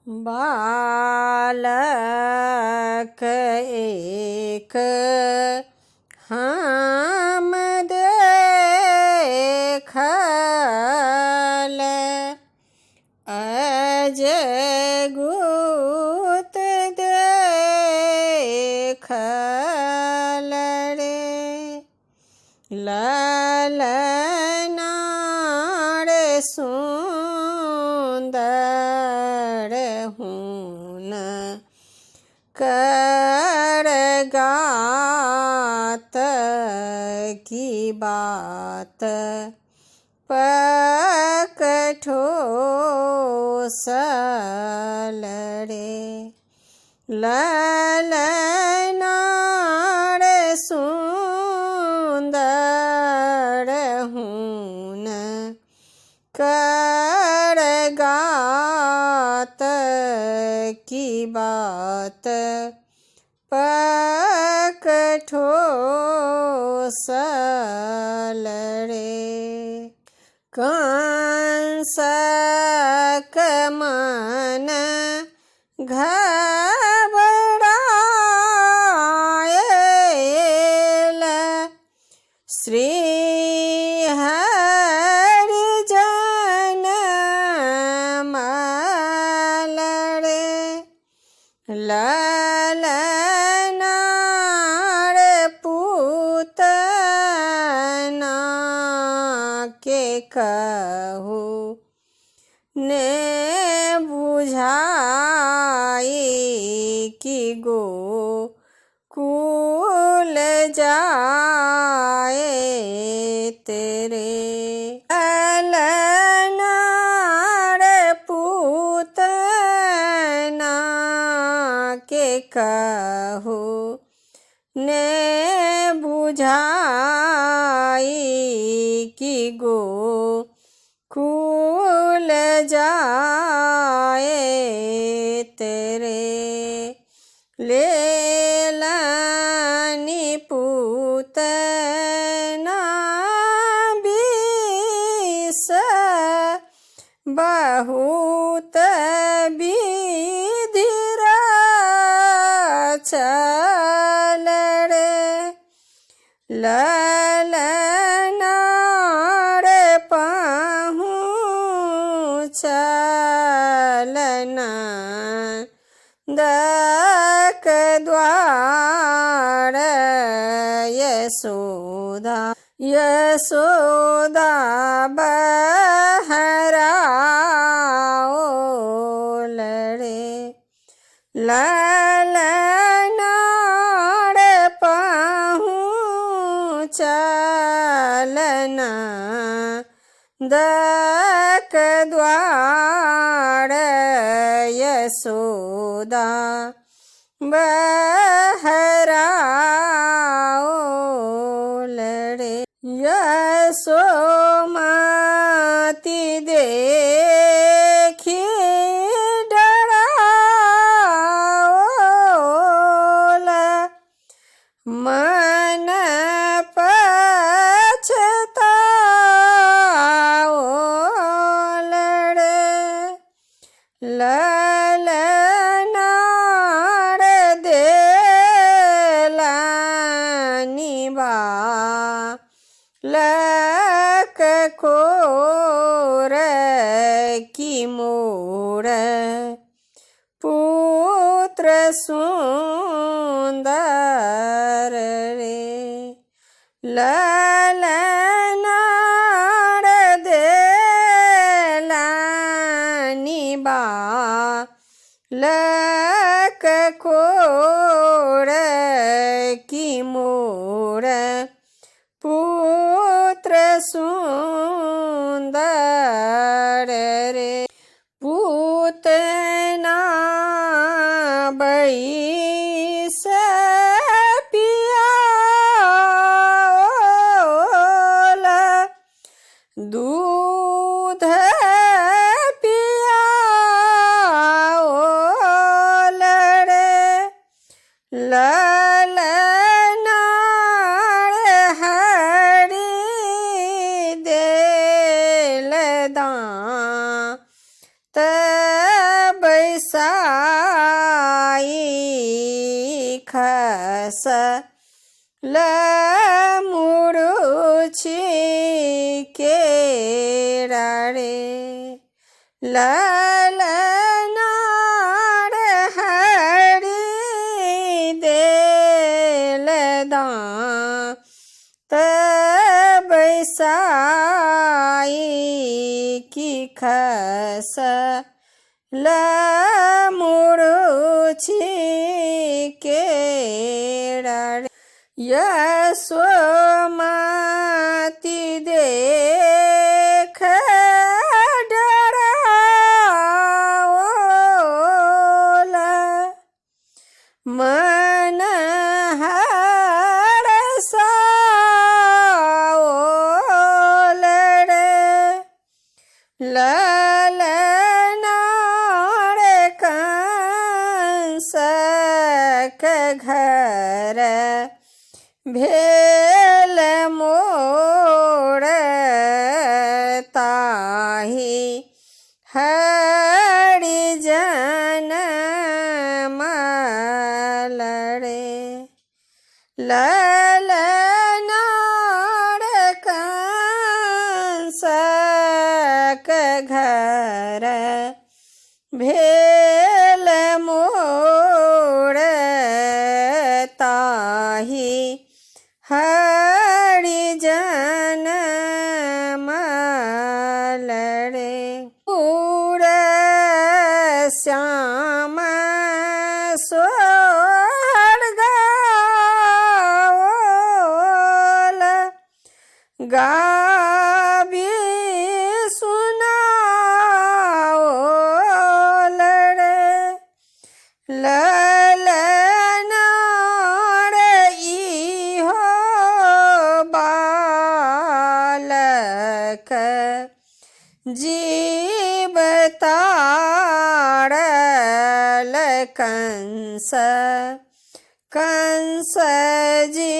बालक एक हम देखल, अजगुत देखल रे। ललनार सुंदर हुन कर गात की बात, पकठोसल रे। ललनार सुंदर हुन कर गात की बात, पकठोसल रे। कंसक मन घबरायल, श्री हरि जनमल रे। ललनार पूतना के कहू ने बुझाई कि गोकुल जाए तेरे। ललनार पूतना के कहू ने बुझाई कि गोकुल जाए तेरे। लेलनि पूतना बीस बहुत विधि रचल रे। ललनार पहुँचल नंदक द्वार, यशोदा बहराओल रे। ललनार पहुँचल नंदक द्वार, यशोदा बहराओल रे। यशोमती देखी डराओल, मन पछताओल रे। ललनार देलनि बालक खोर की मोर पुत्र सुंदर रे। ललनार देलनि बालक खोर की मोर पुत्र सुंदर रे। पूतना बैस पियाओल, दूध पियाओल रे। ललनार हरि देल दान, बैसा घस लमुरुछि केरारे ललनार हरि देल दाँत बैसाई की खस लमुरुछि केरारे यशोमती देख डराओला मन हरसाओल ललनार कंसक घर भेल मोर ताहि हरिजन मलरे ललनार कंसक घर भेल मोर ताहि हरिजन मलरे पूर श्याम सोहर गाओल गाबी सुनाओल ललनार इहो बालक जीव तारल कंस कंस जी